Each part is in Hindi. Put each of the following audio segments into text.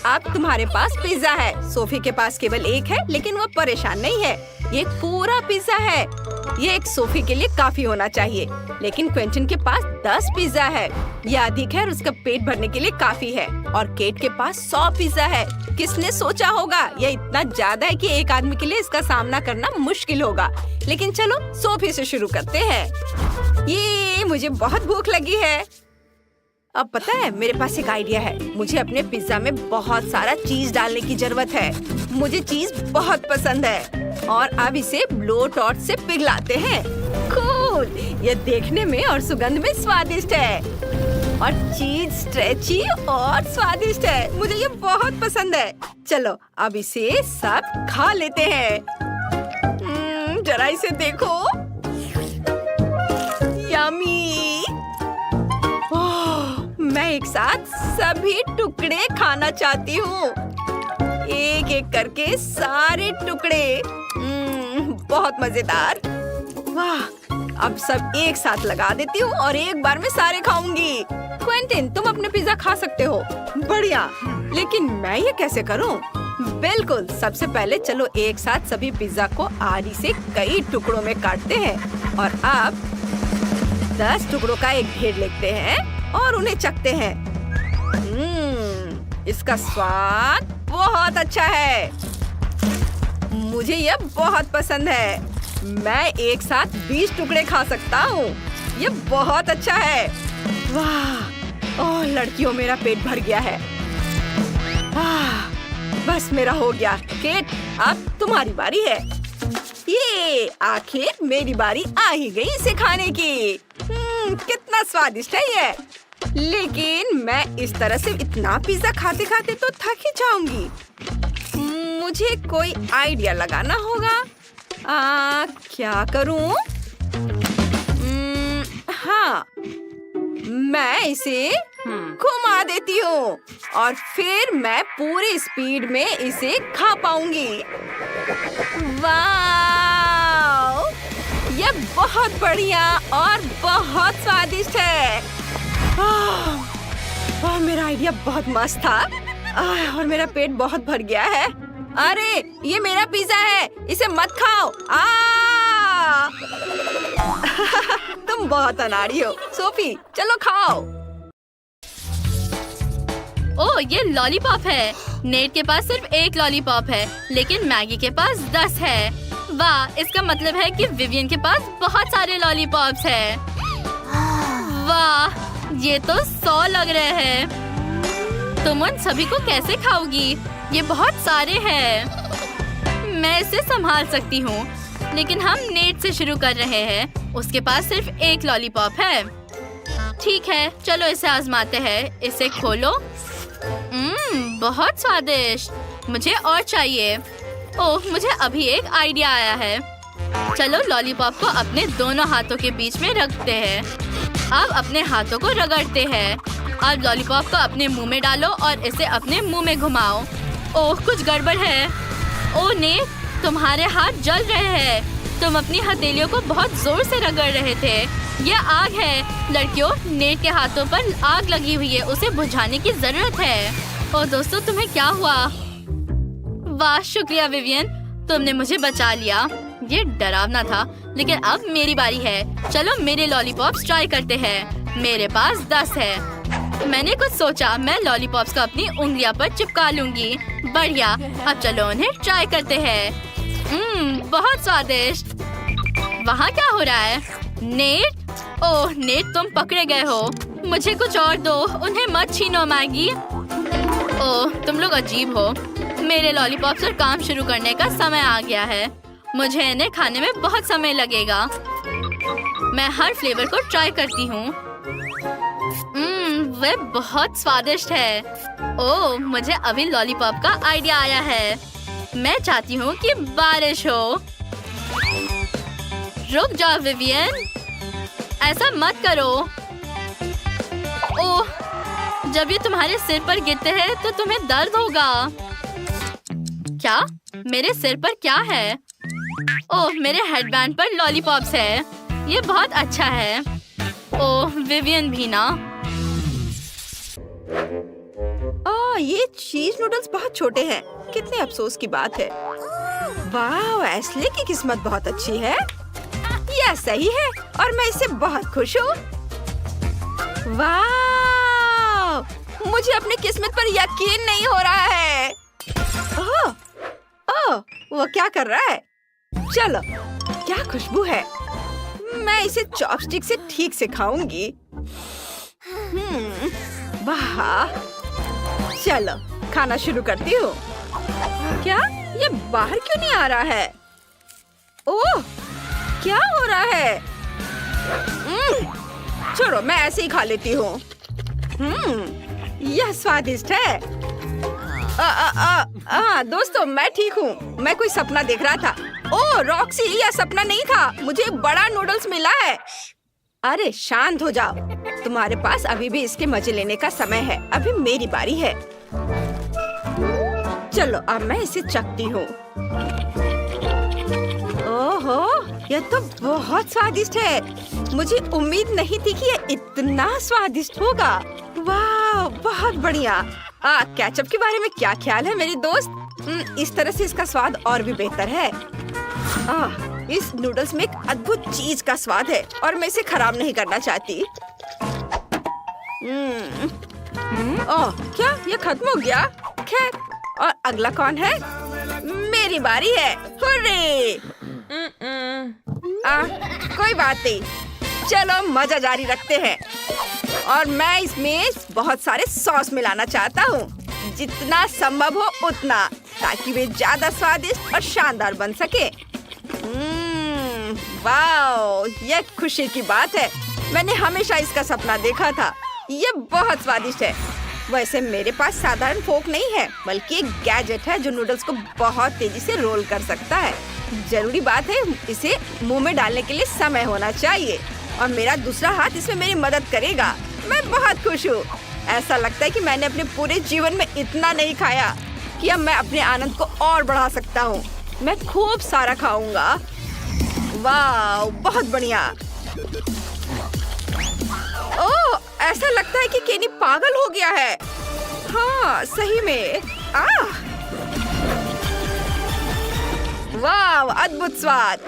अब तुम्हारे पास पिज्जा है। सोफी के पास केवल एक है, लेकिन वो परेशान नहीं है। ये एक पूरा पिज्जा है। ये एक सोफी के लिए काफी होना चाहिए, लेकिन क्विंटन के पास 10 पिज्जा है। ये अधिक है और उसका पेट भरने के लिए काफी है। और केट के पास 100 पिज्जा है। किसने सोचा होगा? ये इतना ज्यादा है कि एक आदमी के लिए इसका सामना करना मुश्किल होगा। लेकिन चलो सोफी से शुरू करते हैं। ये मुझे बहुत भूख लगी है। अब पता है, मेरे पास एक आइडिया है। मुझे अपने पिज्जा में बहुत सारा चीज डालने की जरूरत है। मुझे चीज बहुत पसंद है। और अब इसे ब्लो टॉर्च से पिघलाते हैं। कूल! ये देखने में और सुगंध में स्वादिष्ट है। और चीज स्ट्रेची और स्वादिष्ट है। मुझे ये बहुत पसंद है। चलो अब इसे सब खा लेते हैं। जरा इसे देखो। यम्मी! मैं एक साथ सभी टुकड़े खाना चाहती हूँ। एक एक करके सारे टुकड़े। बहुत मजेदार। वाह! अब सब एक साथ लगा देती हूँ और एक बार में सारे खाऊंगी। क्विंटन, तुम अपने पिज्जा खा सकते हो। बढ़िया, लेकिन मैं ये कैसे करूँ? बिल्कुल, सबसे पहले चलो एक साथ सभी पिज्जा को आरी से कई टुकड़ों में काटते हैं। और अब 10 टुकड़ों का एक ढेर लेते हैं और उन्हें चखते हैं। इसका स्वाद बहुत अच्छा है। मुझे यह बहुत पसंद है। मैं एक साथ 20 टुकड़े खा सकता हूँ। ये बहुत अच्छा है। वाह! ओह लड़कियों, मेरा पेट भर गया है। बस मेरा हो गया। केट, अब तुम्हारी बारी है। ये आखिर मेरी बारी आ ही गई इसे खाने की। कितना स्वादिष्ट है ये। लेकिन मैं इस तरह से इतना पिज्जा खाते खाते तो थक ही जाऊंगी। मुझे कोई आइडिया लगाना होगा। क्या करूं? हाँ, मैं इसे घुमा देती हूँ और फिर मैं पूरी स्पीड में इसे खा पाऊंगी। वाह! ये बहुत बढ़िया और बहुत स्वादिष्ट है। मेरा आइडिया बहुत मस्त था। और मेरा पेट बहुत भर गया है। अरे, ये मेरा पिज्जा है, इसे मत खाओ। तुम बहुत अनाड़ी हो। सोफी, चलो खाओ। ओह, ये लॉलीपॉप है। नेट के पास सिर्फ एक लॉलीपॉप है, लेकिन मैगी के पास 10 है। वाह! इसका मतलब है कि विवियन के पास बहुत सारे लॉलीपॉप्स हैं। वाह! ये तो 100 लग रहे हैं। तुम उन सभी को कैसे खाओगी? ये बहुत सारे हैं। मैं इसे संभाल सकती हूँ, लेकिन हम नेट से शुरू कर रहे हैं। उसके पास सिर्फ एक लॉलीपॉप है। ठीक है, चलो इसे आजमाते हैं। इसे खोलो। बहुत स्वादिष्ट। मुझे और चाहिए। ओह, मुझे अभी एक आइडिया आया है। चलो लॉलीपॉप को अपने दोनों हाथों के बीच में रखते हैं। अब अपने हाथों को रगड़ते हैं। अब लॉलीपॉप को अपने मुंह में डालो और इसे अपने मुंह में घुमाओ। ओह, कुछ गड़बड़ है। ओह नेट, तुम्हारे हाथ जल रहे हैं। तुम अपनी हथेलियों को बहुत जोर से रगड़ रहे थे। यह आग है। लड़कियों, नेट के हाथों पर आग लगी हुई है। उसे बुझाने की जरूरत है। ओह दोस्तों, तुम्हें क्या हुआ? वाह, शुक्रिया विवियन, तुमने मुझे बचा लिया। ये डरावना था, लेकिन अब मेरी बारी है। चलो मेरे लॉलीपॉप्स ट्राई करते हैं। मेरे पास 10 है। मैंने कुछ सोचा, मैं लॉलीपॉप्स को अपनी उंगलियां पर चिपका लूंगी। बढ़िया, अब चलो उन्हें ट्राई करते हैं। बहुत स्वादिष्ट। वहाँ क्या हो रहा है? नेट? ओह नेट, तुम पकड़े गए हो। मुझे कुछ और दो, उन्हें मत छीनो मैगी। ओह, तुम लोग अजीब हो। मेरे लॉलीपॉप पर काम शुरू करने का समय आ गया है। मुझे इन्हें खाने में बहुत समय लगेगा। मैं हर फ्लेवर को ट्राई करती हूँ। वे बहुत स्वादिष्ट है। ओह, मुझे अभी लॉलीपॉप का आइडिया आया है। मैं चाहती हूँ कि बारिश हो। रुक जाओ विवियन, ऐसा मत करो। ओह, जब ये तुम्हारे सिर पर गिरते हैं तो तुम्हें दर्द होगा। क्या? मेरे सिर पर क्या है? ओह, मेरे हेडबैंड पर लॉलीपॉप्स है। ये बहुत अच्छा है। ओह, विवियन भी ना। ये चीज नूडल्स बहुत छोटे हैं। कितने अफसोस की बात है। वाह, एस्ले की किस्मत बहुत अच्छी है। यह सही है और मैं इससे बहुत खुश हूँ। वाह, मुझे अपनी किस्मत पर यकीन नहीं हो रहा है। ओह, ओह, वो क्या कर रहा है? चलो, क्या खुशबू है। मैं इसे चॉपस्टिक से ठीक से खाऊंगी। वाह, चलो खाना शुरू करती हूँ। क्या ये बाहर क्यों नहीं आ रहा है? ओह, क्या हो रहा है? छोड़ो, मैं ऐसे ही खा लेती हूँ। यह स्वादिष्ट है। दोस्तों, मैं ठीक हूँ। मैं कोई सपना देख रहा था। ओह रॉक्सी, यह सपना नहीं था। मुझे बड़ा नूडल्स मिला है। अरे शांत हो जाओ। तुम्हारे पास अभी भी इसके मजे लेने का समय है। अभी मेरी बारी है। चलो अब मैं इसे चखती हूँ। ओहो, यह तो बहुत स्वादिष्ट है। मुझे उम्मीद नहीं थी कि यह इतना स्वादिष्ट होगा। वाह, बहुत बढ़िया। केचप के बारे में क्या ख्याल है मेरी दोस्त? इस तरह से इसका स्वाद और भी बेहतर है। इस नूडल्स में एक अद्भुत चीज का स्वाद है और मैं इसे खराब नहीं करना चाहती। ओह, क्या ये खत्म हो गया? खैर, और अगला कौन है? मेरी बारी है। हुर्रे! कोई बात नहीं। चलो मजा जारी रखते हैं। और मैं इसमें बहुत सारे सॉस मिलाना चाहता हूँ। जितना संभव हो उतना, ताकि वे ज्यादा स्वादिष्ट और शानदार बन सके। वाओ, यह खुशी की बात है। मैंने हमेशा इसका सपना देखा था। यह बहुत स्वादिष्ट है। वैसे मेरे पास साधारण फोक नहीं है, बल्कि एक गैजेट है जो नूडल्स को बहुत तेजी से रोल कर सकता है। जरूरी बात है इसे मुंह में डालने के लिए समय होना चाहिए और मेरा दूसरा हाथ इसमें मेरी मदद करेगा। मैं बहुत खुश हूँ। ऐसा लगता है कि मैंने अपने पूरे जीवन में इतना नहीं खाया कि अब मैं अपने आनंद को और बढ़ा सकता हूँ। मैं खूब सारा खाऊंगा। वाह, बहुत बढ़िया। ओह, ऐसा लगता है कि केनी पागल हो गया है। हाँ, सही में। वाह, अद्भुत स्वाद।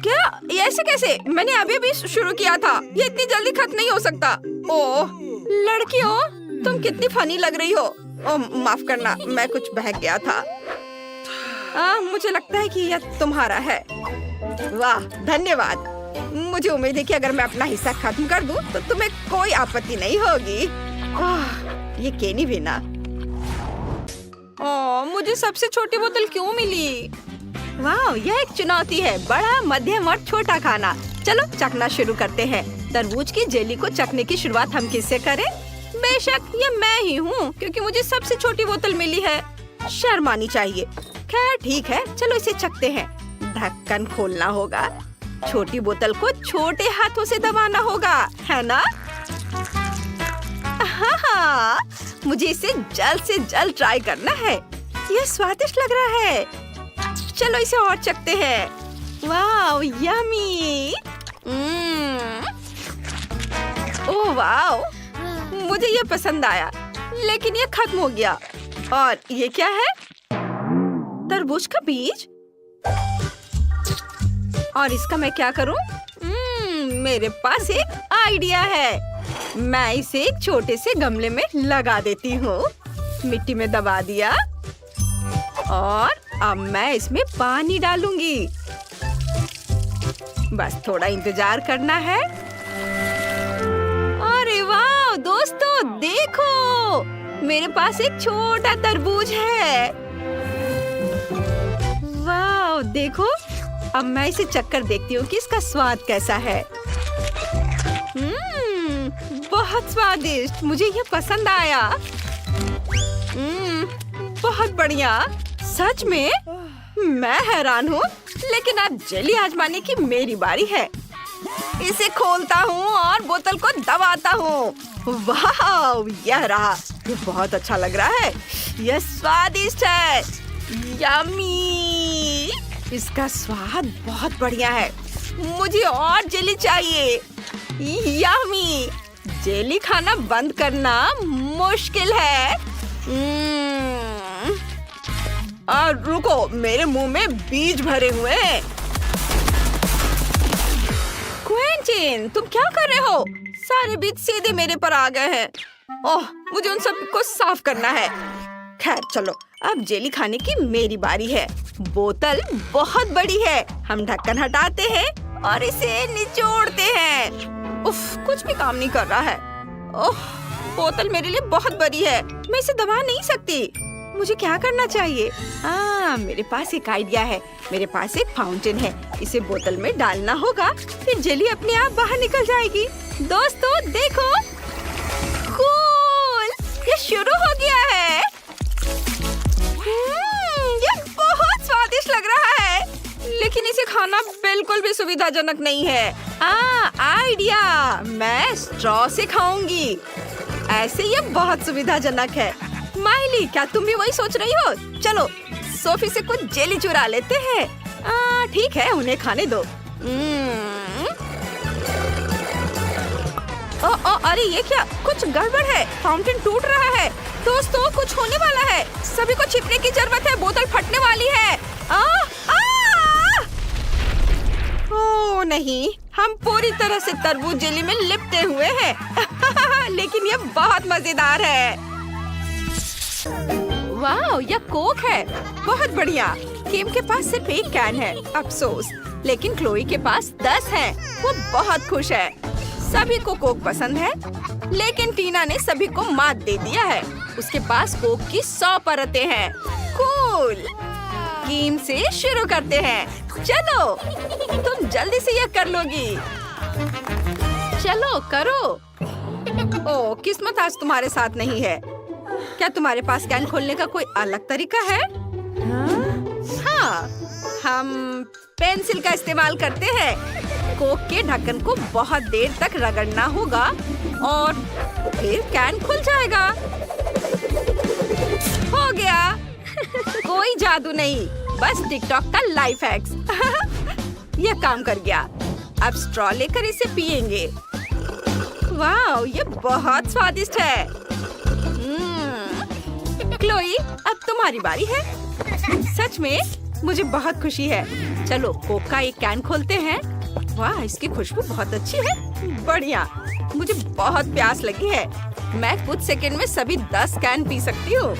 क्या ये ऐसे कैसे? मैंने अभी शुरू किया था। ये इतनी जल्दी खत्म नहीं हो सकता। ओह लड़कियों, तुम कितनी फनी लग रही हो। ओह माफ करना, मैं कुछ बहक गया था। मुझे लगता है कि यह तुम्हारा है। वाह, धन्यवाद। मुझे उम्मीद है कि अगर मैं अपना हिस्सा खत्म कर दूं, तो तुम्हें कोई आपत्ति नहीं होगी। ये केनी भी ना। मुझे सबसे छोटी बोतल क्यों मिली? वाह, यह एक चुनौती है। बड़ा, मध्यम और छोटा खाना। चलो चखना शुरू करते हैं। तरबूज की जेली को चखने की शुरुआत हम किससे करें? बेशक ये मैं ही हूँ, क्योंकि मुझे सबसे छोटी बोतल मिली है। शर्म आनी चाहिए। खैर ठीक है, चलो इसे चखते हैं। ढक्कन खोलना होगा। छोटी बोतल को छोटे हाथों से दबाना होगा, है ना? हाँ, मुझे इसे जल्द से जल्द ट्राई करना है। यह स्वादिष्ट लग रहा है। चलो इसे और चखते हैं। वाह, यम्मी। ओह वाह, मुझे ये पसंद आया, लेकिन ये खत्म हो गया। और ये क्या है? तरबूज का बीज। और इसका मैं क्या करूं? मेरे पास एक आइडिया है। मैं इसे एक छोटे से गमले में लगा देती हूँ। मिट्टी में दबा दिया और अब मैं इसमें पानी डालूंगी। बस थोड़ा इंतजार करना है। अरे वाह दोस्तों, देखो मेरे पास एक छोटा तरबूज है। वाह देखो, अब मैं इसे चखकर देखती हूँ कि इसका स्वाद कैसा है। बहुत स्वादिष्ट, मुझे ये पसंद आया। बहुत बढ़िया। सच में मैं हैरान हूँ, लेकिन अब जेली आजमाने की मेरी बारी है। इसे खोलता हूँ और बोतल को दबाता हूँ। वाह, यह रहा। ये बहुत अच्छा लग रहा है। यह स्वादिष्ट है। यम्मी। इसका स्वाद बहुत बढ़िया है। मुझे और जेली चाहिए। यम्मी। जेली खाना बंद करना मुश्किल है। रुको, मेरे मुंह में बीज भरे हुए हैं। क्वेंटिन, तुम क्या कर रहे हो? सारे बीज सीधे मेरे पर आ गए हैं। ओह, मुझे उन सब को साफ करना है। खैर चलो, अब जेली खाने की मेरी बारी है। बोतल बहुत बड़ी है। हम ढक्कन हटाते हैं और इसे निचोड़ते हैं। उफ, कुछ भी काम नहीं कर रहा है। ओह, बोतल मेरे लिए बहुत बड़ी है। मैं इसे दबा नहीं सकती। मुझे क्या करना चाहिए? मेरे पास एक आइडिया है। मेरे पास एक फाउंटेन है। इसे बोतल में डालना होगा, फिर जेली अपने आप बाहर निकल जाएगी। दोस्तों देखो, कूल! ये शुरू हो गया है। ये बहुत स्वादिष्ट लग रहा है, लेकिन इसे खाना बिल्कुल भी सुविधाजनक नहीं है। आइडिया! मैं स्ट्रॉ से खाऊंगी। ऐसे ये बहुत सुविधाजनक है। माइली, क्या तुम भी वही सोच रही हो? चलो, सोफी से कुछ जेली चुरा लेते हैं। ठीक है, उन्हें खाने दो। अरे ये क्या? कुछ गड़बड़ है। फाउंटेन टूट रहा है। दोस्तों, कुछ होने वाला है। सभी को छिपने की जरूरत है। बोतल फटने वाली है। ओह नहीं, हम पूरी तरह से तरबूज जेली में लिपटे हुए हैं। लेकिन ये बहुत मजेदार है। वाह, यह कोक है। बहुत बढ़िया। किम के पास सिर्फ एक कैन है, अफसोस। लेकिन क्लोई के पास 10 है। वो बहुत खुश है। सभी को कोक पसंद है, लेकिन टीना ने सभी को मात दे दिया है। उसके पास कोक की 100 परतें हैं। कूल! किम से शुरू करते हैं। चलो, तुम जल्दी से यह कर लोगी। चलो करो। ओह, किस्मत आज तुम्हारे साथ नहीं है। क्या तुम्हारे पास कैन खोलने का कोई अलग तरीका है? हाँ, हम पेंसिल का इस्तेमाल करते हैं। कोक के ढक्कन को बहुत देर तक रगड़ना होगा और फिर कैन खुल जाएगा। हो गया। कोई जादू नहीं, बस टिकटॉक का लाइफ हैक्स। यह काम कर गया। अब स्ट्रॉ लेकर इसे पिएंगे। वाह, ये बहुत स्वादिष्ट है। क्लोई, अब तुम्हारी बारी है। सच में मुझे बहुत खुशी है। चलो, कोक का एक कैन खोलते हैं। वाह, इसकी खुशबू बहुत अच्छी है। बढ़िया। मुझे बहुत प्यास लगी है। मैं कुछ सेकंड में सभी 10 कैन पी सकती हूँ।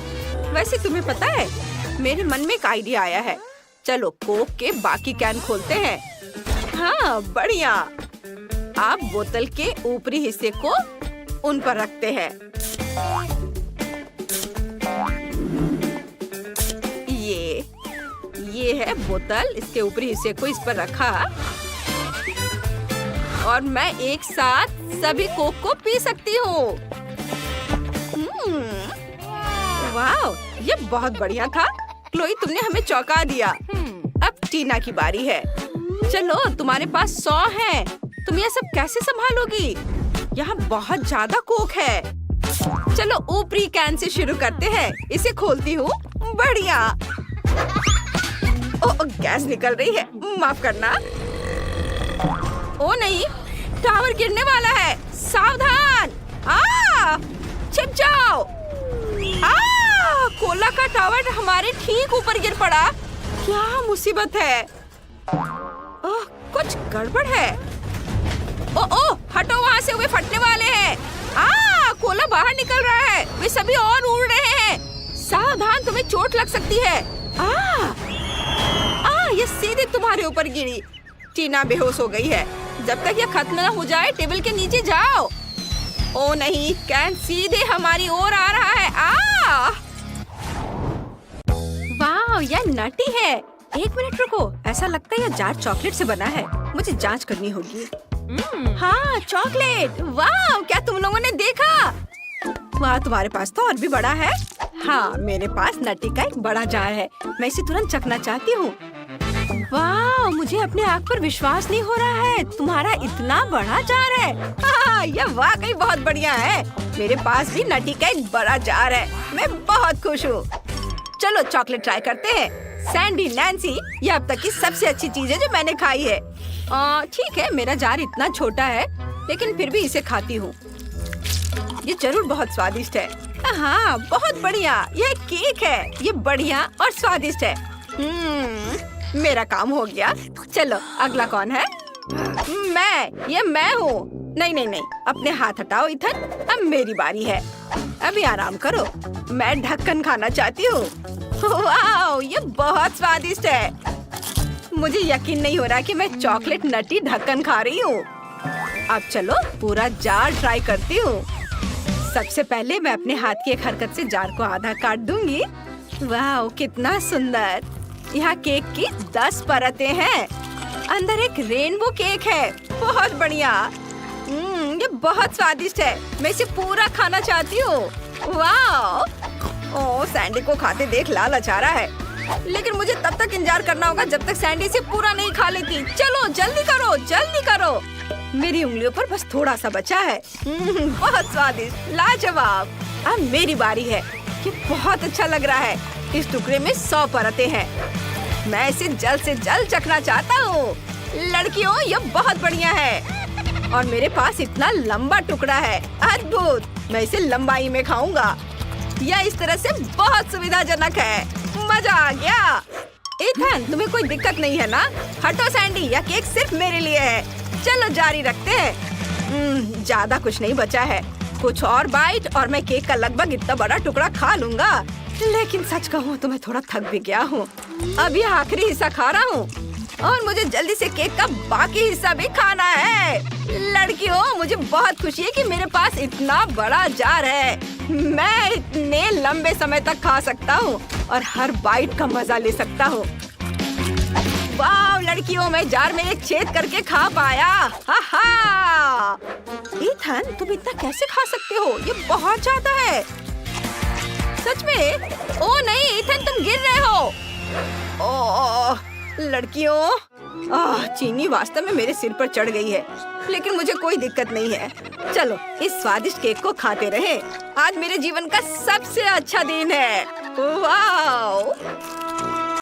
वैसे तुम्हें पता है, मेरे मन में एक आइडिया आया है। चलो, कोक के बाकी कैन खोलते हैं। हाँ, बढ़िया। आप बोतल के ऊपरी हिस्से को उन पर रखते हैं। ये है बोतल। इसके ऊपरी हिस्से को इस पर रखा और मैं एक साथ सभी कोक को पी सकती हूँ। वाह, ये बहुत बढ़िया था। क्लोई, तुमने हमें चौंका दिया। अब टीना की बारी है। चलो, तुम्हारे पास 100 है। तुम यह सब कैसे संभालोगी? यहाँ बहुत ज्यादा कोक है। चलो, ऊपरी कैन से शुरू करते हैं। इसे खोलती हूँ। बढ़िया। ओह, गैस निकल रही है। माफ करना। ओ नहीं, टावर गिरने वाला है। सावधान। छिप जाओ। कोला का टावर हमारे ठीक ऊपर गिर पड़ा। क्या मुसीबत है। ओह, कुछ गड़बड़ है। ओह, हटो वहाँ से, वे फटने वाले हैं। कोला बाहर निकल रहा है। वे सभी और उड़ रहे हैं। सावधान, तुम्हें चोट लग सकती है। ये सीधे तुम्हारे ऊपर गिरी। टीना बेहोश हो गई है। जब तक ये खत्म न हो जाए, टेबल के नीचे जाओ। ओ नहीं, कैन सीधे हमारी ओर आ रहा है। वाह, यह नटी है। एक मिनट रुको, ऐसा लगता है यह जार चॉकलेट से बना है। मुझे जांच करनी होगी। हाँ, चॉकलेट। वाह, क्या तुम लोगों ने देखा? वाह, तुम्हारे पास तो और भी बड़ा है। हाँ, मेरे पास नटी का एक बड़ा जार है। मैं इसे तुरंत चखना चाहती हूँ। वाह, मुझे अपने आँख पर विश्वास नहीं हो रहा है। तुम्हारा इतना बड़ा जार है। यह वाकई बहुत बढ़िया है। मेरे पास भी नटी का एक बड़ा जार है। मैं बहुत खुश हूँ। चलो, चॉकलेट ट्राई करते हैं। सैंडी, नैन्सी, ये अब तक की सबसे अच्छी चीज है जो मैंने खाई है। ठीक है, मेरा जार इतना छोटा है, लेकिन फिर भी इसे खाती हूँ। ये जरूर बहुत स्वादिष्ट है। हाँ, बहुत बढ़िया। यह केक है। ये बढ़िया और स्वादिष्ट है। मेरा काम हो गया। चलो अगला कौन है? ये मैं हूँ। नहीं नहीं नहीं, अपने हाथ हटाओ इथन। अब मेरी बारी है। अभी आराम करो। मैं ढक्कन खाना चाहती हूँ। वाह, ये बहुत स्वादिष्ट है। मुझे यकीन नहीं हो रहा कि मैं चॉकलेट नटी ढक्कन खा रही हूँ। अब चलो पूरा जार ट्राई करती हूँ। सबसे पहले मैं अपने हाथ की एक हरकत से जार को आधा काट दूंगी। वाह, कितना सुंदर। यहाँ केक की 10 परतें हैं। अंदर एक रेनबो केक है। बहुत बढ़िया। ये बहुत स्वादिष्ट है। मैं इसे पूरा खाना चाहती हूँ। वाह, ओह, सैंडी को खाते देख लालच आ रहा है। लेकिन मुझे तब तक इंतजार करना होगा जब तक सैंडी इसे पूरा नहीं खा लेती। चलो जल्दी करो, जल्दी करो। मेरी उंगलियों पर बस थोड़ा सा बचा है। बहुत स्वादिष्ट, लाजवाब। अब मेरी बारी है। ये बहुत अच्छा लग रहा है। इस टुकड़े में 100 परतें हैं। मैं इसे जल्द से जल्द चखना चाहता हूँ। लड़कियों, ये बहुत बढ़िया है। और मेरे पास इतना लंबा टुकड़ा है। अद्भुत। मैं इसे लंबाई में खाऊंगा। यह इस तरह से बहुत सुविधाजनक है। मजा आ गया। इथन, तुम्हें कोई दिक्कत नहीं है ना? हटो सैंडी, यह केक सिर्फ मेरे लिए है। चलो जारी रखते हैं। ज्यादा कुछ नहीं बचा है। कुछ और बाइट और मैं केक का लगभग इतना बड़ा टुकड़ा खा लूंगा। लेकिन सच कहूँ तो मैं थोड़ा थक भी गया हूँ। अब यह आखिरी हिस्सा खा रहा हूँ और मुझे जल्दी से केक का बाकी हिस्सा भी खाना है। लड़कियों, मुझे बहुत खुशी है कि मेरे पास इतना बड़ा जार है। मैं इतने लंबे समय तक खा सकता हूँ और हर बाइट का मजा ले सकता हूँ। वाह लड़कियों, मैं जार में एक छेद करके खा पाया। हा! इथन, तुम इतना कैसे खा सकते हो? ये बहुत ज्यादा है। सच में? ओह नहीं इथन, तुम गिर रहे हो। ओह लड़कियों, चीनी वास्तव में मेरे सिर पर चढ़ गई है। लेकिन मुझे कोई दिक्कत नहीं है। चलो इस स्वादिष्ट केक को खाते रहे। आज मेरे जीवन का सबसे अच्छा दिन है। वाह।